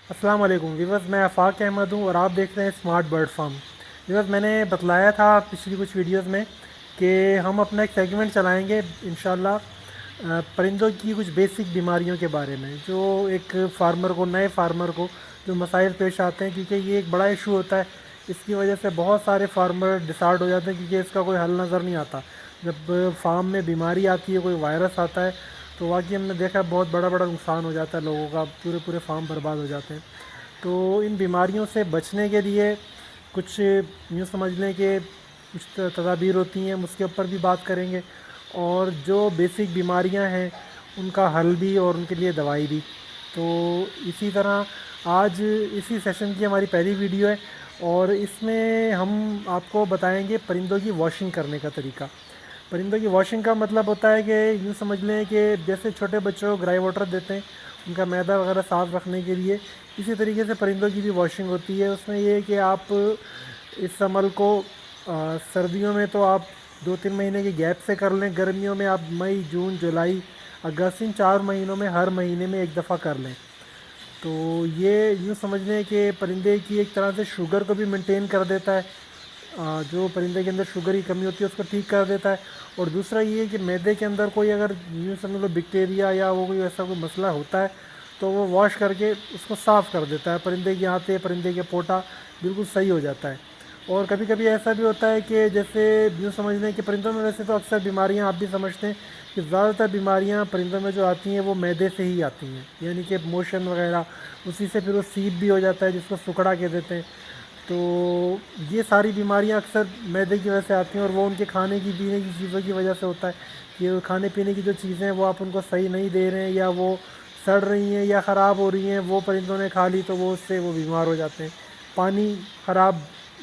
السلام علیکم ویورز، میں آفاق احمد ہوں اور آپ دیکھ رہے ہیں اسمارٹ برڈ فارم۔ ویورز، میں نے بتلایا تھا پچھلی کچھ ویڈیوز میں کہ ہم اپنا ایک سیگمنٹ چلائیں گے انشاءاللہ پرندوں کی کچھ بیسک بیماریوں کے بارے میں، جو ایک فارمر کو، نئے فارمر کو جو مسائل پیش آتے ہیں، کیونکہ یہ ایک بڑا ایشو ہوتا ہے۔ اس کی وجہ سے بہت سارے فارمر ڈسارڈ ہو جاتے ہیں کیونکہ اس کا کوئی حل نظر نہیں آتا۔ جب فارم میں بیماری آتی ہے، کوئی وائرس آتا ہے، تو واقعی ہم نے دیکھا بہت بڑا بڑا نقصان ہو جاتا ہے لوگوں کا، پورے پورے فارم برباد ہو جاتے ہیں۔ تو ان بیماریوں سے بچنے کے لیے کچھ یوں سمجھ لیں کہ کچھ تدابیر ہوتی ہیں، ہم اس کے اوپر بھی بات کریں گے، اور جو بیسک بیماریاں ہیں ان کا حل بھی اور ان کے لیے دوائی بھی۔ تو اسی طرح آج اسی سیشن کی ہماری پہلی ویڈیو ہے، اور اس میں ہم آپ کو بتائیں گے پرندوں کی واشنگ کرنے کا طریقہ۔ پرندوں کی واشنگ کا مطلب ہوتا ہے کہ یوں سمجھ لیں کہ جیسے چھوٹے بچوں کو گرائی واٹر دیتے ہیں ان کا معدہ وغیرہ صاف رکھنے کے لیے، اسی طریقے سے پرندوں کی بھی واشنگ ہوتی ہے۔ اس میں یہ ہے کہ آپ اس عمل کو سردیوں میں تو آپ 2-3 مہینے کے گیپ سے کر لیں، گرمیوں میں آپ مئی، جون، جولائی، اگست، ان 4 مہینوں میں ہر مہینے میں ایک دفعہ کر لیں۔ تو یہ یوں سمجھ لیں کہ پرندے کی ایک طرح سے شوگر کو بھی مینٹین کر دیتا ہے، جو پرندے کے اندر شوگر کی کمی ہوتی ہے اس کو ٹھیک کر دیتا ہے، اور دوسرا یہ ہے کہ معدے کے اندر کوئی اگر یوں سمجھ لو بیکٹیریا یا وہ کوئی ایسا کوئی مسئلہ ہوتا ہے تو وہ واش کر کے اس کو صاف کر دیتا ہے، پرندے کی آنتیں، پرندے کے پوٹا بالکل صحیح ہو جاتا ہے۔ اور کبھی کبھی ایسا بھی ہوتا ہے کہ جیسے یوں سمجھ لیں کہ پرندوں میں ویسے تو اکثر بیماریاں آپ بھی سمجھتے ہیں کہ زیادہ تر بیماریاں پرندوں میں جو آتی ہیں وہ معدے سے ہی آتی ہیں، یعنی کہ موشن وغیرہ، اسی سے پھر وہ سیپ بھی ہو جاتا ہے جس کو سکڑا کہہ دیتے ہیں۔ تو یہ ساری بیماریاں اکثر معدے کی وجہ سے آتی ہیں، اور وہ ان کے کھانے کی پینے کی چیزوں کی وجہ سے ہوتا ہے کہ کھانے پینے کی جو چیزیں ہیں وہ آپ ان کو صحیح نہیں دے رہے ہیں، یا وہ سڑ رہی ہیں یا خراب ہو رہی ہیں، وہ پرندوں نے کھا لی تو وہ اس سے وہ بیمار ہو جاتے ہیں۔ پانی خراب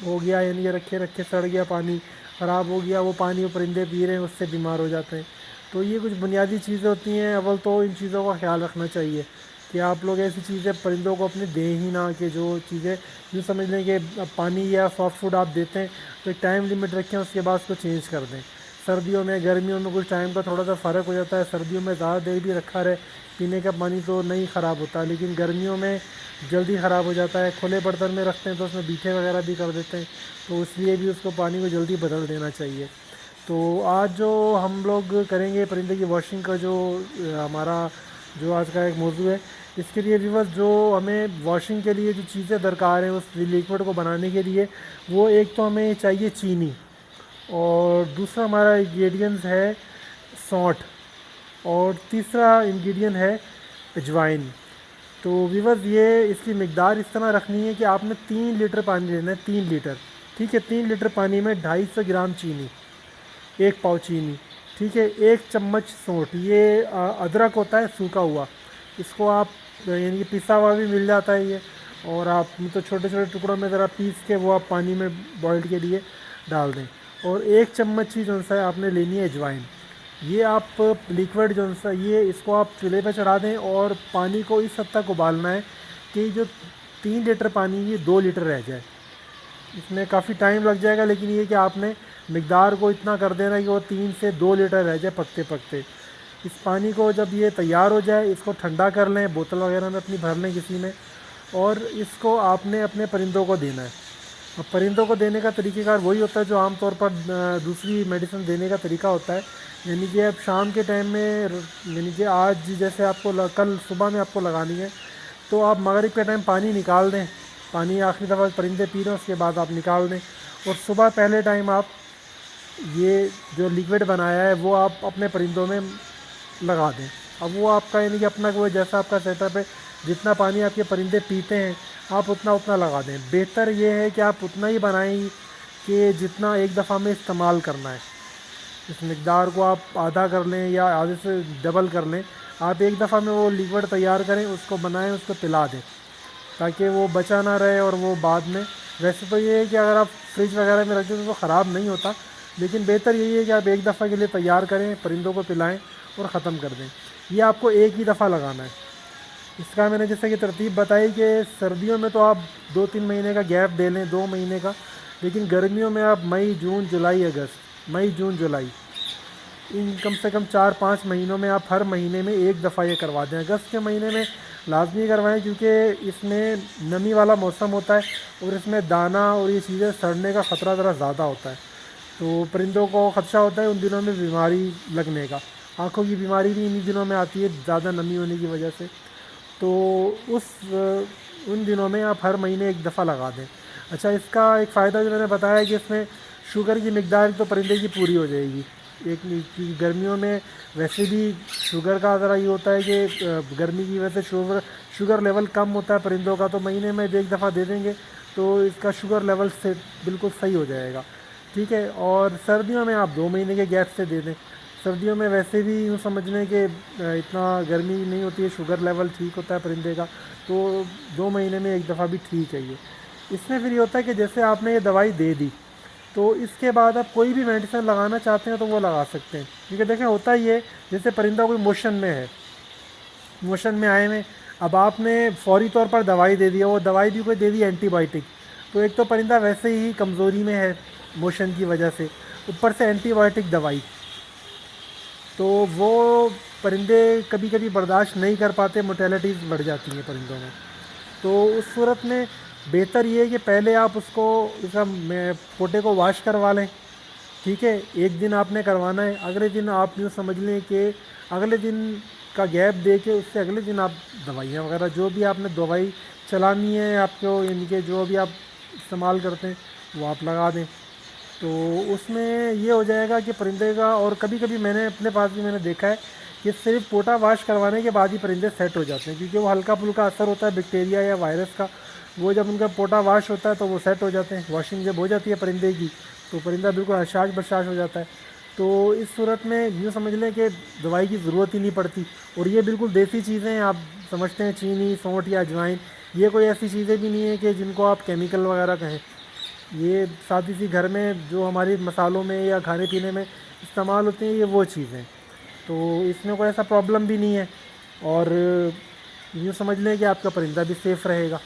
ہو گیا، یعنی یہ رکھے رکھے سڑ گیا، پانی خراب ہو گیا، وہ پانی وہ پرندے پی رہے ہیں، اس سے بیمار ہو جاتے ہیں۔ تو یہ کچھ بنیادی چیزیں ہوتی ہیں، اول تو ان چیزوں کا خیال رکھنا چاہیے کہ آپ لوگ ایسی چیزیں پرندوں کو اپنے دیں ہی نہ، کہ جو چیزیں یوں سمجھ لیں کہ پانی یا سافٹ فوڈ آپ دیتے ہیں تو ایک ٹائم لمٹ رکھیں، اس کے بعد اس کو چینج کر دیں۔ سردیوں میں، گرمیوں میں کچھ ٹائم کا تھوڑا سا فرق ہو جاتا ہے، سردیوں میں زیادہ دیر بھی رکھا رہے پینے کا پانی تو نہیں خراب ہوتا، لیکن گرمیوں میں جلدی خراب ہو جاتا ہے۔ کھلے برتن میں رکھتے ہیں تو اس میں بیٹھے وغیرہ بھی کر دیتے ہیں، تو اس لیے بھی اس کو پانی کو جلدی بدل دینا چاہیے۔ تو آج جو ہم لوگ کریں گے پرندے کی واشنگ کا، جو ہمارا جو آج کا ایک موضوع ہے، اس کے لیے ویورز جو ہمیں واشنگ کے لیے جو چیزیں درکار ہیں اس لیکوڈ کو بنانے کے لیے، وہ ایک تو ہمیں چاہیے چینی، اور دوسرا ہمارا انگریڈینس ہے سونٹ، اور تیسرا انگریڈین ہے اجوائن۔ تو ویورز یہ اس کی مقدار اس طرح رکھنی ہے کہ آپ نے 3 لیٹر پانی لینا ہے، 3 لیٹر، ٹھیک ہے؟ 3 لیٹر پانی میں 250 گرام چینی، 1 پاؤ چینی، ٹھیک ہے؟ 1 چمچ سونٹ، یہ ادرک ہوتا ہے سوکھا ہوا، اس کو آپ یعنی کہ پسا ہوا بھی مل جاتا ہے یہ، اور آپ تو چھوٹے چھوٹے ٹکڑوں میں ذرا پیس کے وہ آپ پانی میں بوائل کے لیے ڈال دیں۔ اور 1 چمچ ہی جو سا ہے آپ نے لینی ہے اجوائن۔ یہ آپ لیکوڈ جو سا یہ اس کو آپ چولہے پہ چڑھا دیں، اور پانی کو اس حد تک ابالنا ہے کہ جو 3 لیٹر پانی یہ 2 لیٹر رہ جائے۔ اس میں کافی ٹائم لگ جائے گا، لیکن یہ کہ آپ نے مقدار کو اتنا کر دینا کہ وہ 3 سے 2 لیٹر رہ جائے پکتے پکتے۔ اس پانی کو جب یہ تیار ہو جائے اس کو ٹھنڈا کر لیں، بوتل وغیرہ میں اپنی بھر لیں کسی میں، اور اس کو آپ نے اپنے پرندوں کو دینا ہے۔ اب پرندوں کو دینے کا طریقہ کار وہی ہوتا ہے جو عام طور پر دوسری میڈیسن دینے کا طریقہ ہوتا ہے، یعنی کہ اب شام کے ٹائم میں، یعنی کہ آج جیسے آپ کو کل صبح میں آپ کو لگانی ہے تو آپ مغرب کے ٹائم پانی نکال دیں، پانی آخری دفعہ پرندے پی رہے ہیں اس کے بعد آپ نکال دیں، اور صبح پہلے ٹائم آپ یہ جو لیکوڈ بنایا ہے وہ آپ اپنے پرندوں میں لگا دیں۔ اب وہ آپ کا یعنی کہ اپنا وہ جیسا آپ کا سیٹ اپ ہے، جتنا پانی آپ کے پرندے پیتے ہیں آپ اتنا لگا دیں۔ بہتر یہ ہے کہ آپ اتنا ہی بنائیں کہ جتنا ایک دفعہ میں استعمال کرنا ہے، اس مقدار کو آپ آدھا کر لیں یا آدھے سے ڈبل کر لیں۔ آپ ایک دفعہ میں وہ لیکوڈ تیار کریں، اس کو بنائیں، اس کو پلا دیں تاکہ وہ بچا نہ رہے، اور وہ بعد میں، ویسے تو یہ ہے کہ اگر آپ فریج وغیرہ میں رکھ دیں تو خراب نہیں ہوتا، لیکن بہتر یہی ہے کہ آپ ایک دفعہ کے لیے تیار کریں، پرندوں کو پلائیں اور ختم کر دیں۔ یہ آپ کو ایک ہی دفعہ لگانا ہے۔ اس کا میں نے جیسے کہ ترتیب بتائی کہ سردیوں میں تو آپ 2-3 مہینے کا گیپ دے لیں، 2 مہینے کا، لیکن گرمیوں میں آپ مئی، جون، جولائی، اگست، مئی، جون، جولائی، ان کم سے کم 4-5 مہینوں میں آپ ہر مہینے میں ایک دفعہ یہ کروا دیں۔ اگست کے مہینے میں لازمی کروائیں، کیونکہ اس میں نمی والا موسم ہوتا ہے اور اس میں دانہ اور یہ چیزیں سڑنے کا خطرہ ذرا زیادہ ہوتا ہے، تو پرندوں کو خدشہ ہوتا ہے ان دنوں میں بیماری لگنے کا۔ آنکھوں کی بیماری بھی انہی دنوں میں آتی ہے زیادہ نمی ہونے کی وجہ سے، تو ان دنوں میں آپ ہر مہینے ایک دفعہ لگا دیں۔ اچھا، اس کا ایک فائدہ جو میں نے بتایا ہے کہ اس میں شوگر کی مقدار تو پرندے کی پوری ہو جائے گی۔ ایک گرمیوں میں ویسے بھی شوگر کا ذرا یہ ہوتا ہے کہ گرمی کی وجہ سے شوگر لیول کم ہوتا ہے پرندوں کا، تو مہینے میں ایک دفعہ دے دیں گے تو اس کا شوگر لیول سے بالکل صحیح ہو جائے گا، ٹھیک ہے۔ اور سردیوں میں آپ 2 مہینے کے گیپ سے دے دیں۔ سردیوں میں ویسے بھی یوں سمجھ لیں کہ اتنا گرمی نہیں ہوتی ہے، شوگر لیول ٹھیک ہوتا ہے پرندے کا، تو 2 مہینے میں ایک دفعہ بھی ٹھیک ہے یہ۔ اس میں پھر یہ ہوتا ہے کہ جیسے آپ نے یہ دوائی دے دی تو اس کے بعد آپ کوئی بھی میڈیسن لگانا چاہتے ہیں تو وہ لگا سکتے ہیں، کیونکہ دیکھیں ہوتا ہی ہے جیسے پرندہ کوئی موشن میں ہے، موشن میں آئے ہوئے، اب آپ نے فوری طور پر دوائی دے دیا، وہ دوائی بھی کوئی دے دی اینٹی بائیوٹک، تو ایک تو پرندہ ویسے ہی کمزوری میں ہے موشن کی وجہ سے، اوپر سے اینٹی بائیوٹک دوائی، تو وہ پرندے کبھی کبھی برداشت نہیں کر پاتے، موٹیلٹیز بڑھ جاتی ہیں پرندوں میں۔ تو اس صورت میں بہتر یہ ہے کہ پہلے آپ اس کو پوٹے کو واش کروا لیں، ٹھیک ہے۔ ایک دن آپ نے کروانا ہے، اگلے دن آپ یوں سمجھ لیں کہ اگلے دن کا گیپ دے کے اس سے اگلے دن آپ دوائیاں وغیرہ جو بھی آپ نے دوائی چلانی ہے آپ کو، یعنی کہ جو بھی آپ استعمال کرتے ہیں وہ آپ لگا دیں، تو اس میں یہ ہو جائے گا کہ پرندے کا۔ اور کبھی کبھی میں نے اپنے پاس بھی میں نے دیکھا ہے کہ صرف پوٹا واش کروانے کے بعد ہی پرندے سیٹ ہو جاتے ہیں، کیونکہ وہ ہلکا پھلکا اثر ہوتا ہے بیکٹیریا یا وائرس کا، وہ جب ان کا پوٹا واش ہوتا ہے تو وہ سیٹ ہو جاتے ہیں۔ واشنگ جب ہو جاتی ہے پرندے کی تو پرندہ بالکل حشاش بشاش ہو جاتا ہے، تو اس صورت میں یوں سمجھ لیں کہ دوائی کی ضرورت ہی نہیں پڑتی۔ اور یہ بالکل دیسی چیزیں ہیں، آپ سمجھتے ہیں چینی، سونٹ یا اجوائن، یہ کوئی ایسی چیزیں بھی نہیں ہیں کہ جن کو آپ کیمیکل وغیرہ کہیں، یہ سادی سی گھر میں جو ہماری مسالوں میں یا کھانے پینے میں استعمال ہوتے ہیں، یہ وہ چیزیں، تو اس میں کوئی ایسا پرابلم بھی نہیں ہے، اور یوں سمجھ لیں کہ آپ کا پرندہ بھی سیف رہے گا۔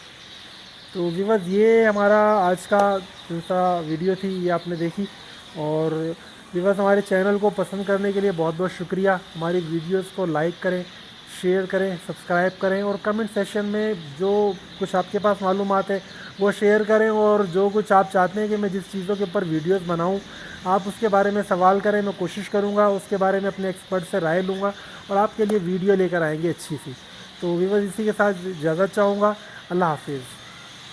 تو ویورز، یہ ہمارا آج کا دوسرا ویڈیو تھی، یہ آپ نے دیکھی، اور ویورز ہمارے چینل کو پسند کرنے کے لیے بہت بہت شکریہ۔ ہماری ویڈیوز کو لائک کریں، شیئر کریں، سبسکرائب کریں، اور کمنٹ سیکشن میں جو کچھ آپ کے پاس معلومات ہے وہ شیئر کریں، اور جو کچھ آپ چاہتے ہیں کہ میں جس چیزوں کے اوپر ویڈیوز بناؤں آپ اس کے بارے میں سوال کریں، میں کوشش کروں گا اس کے بارے میں اپنے ایکسپرٹ سے رائے لوں گا اور آپ کے لیے ویڈیو لے کر آئیں گے اچھی سی۔ تو ویورز، اسی کے ساتھ اجازت چاہوں گا، اللہ حافظ۔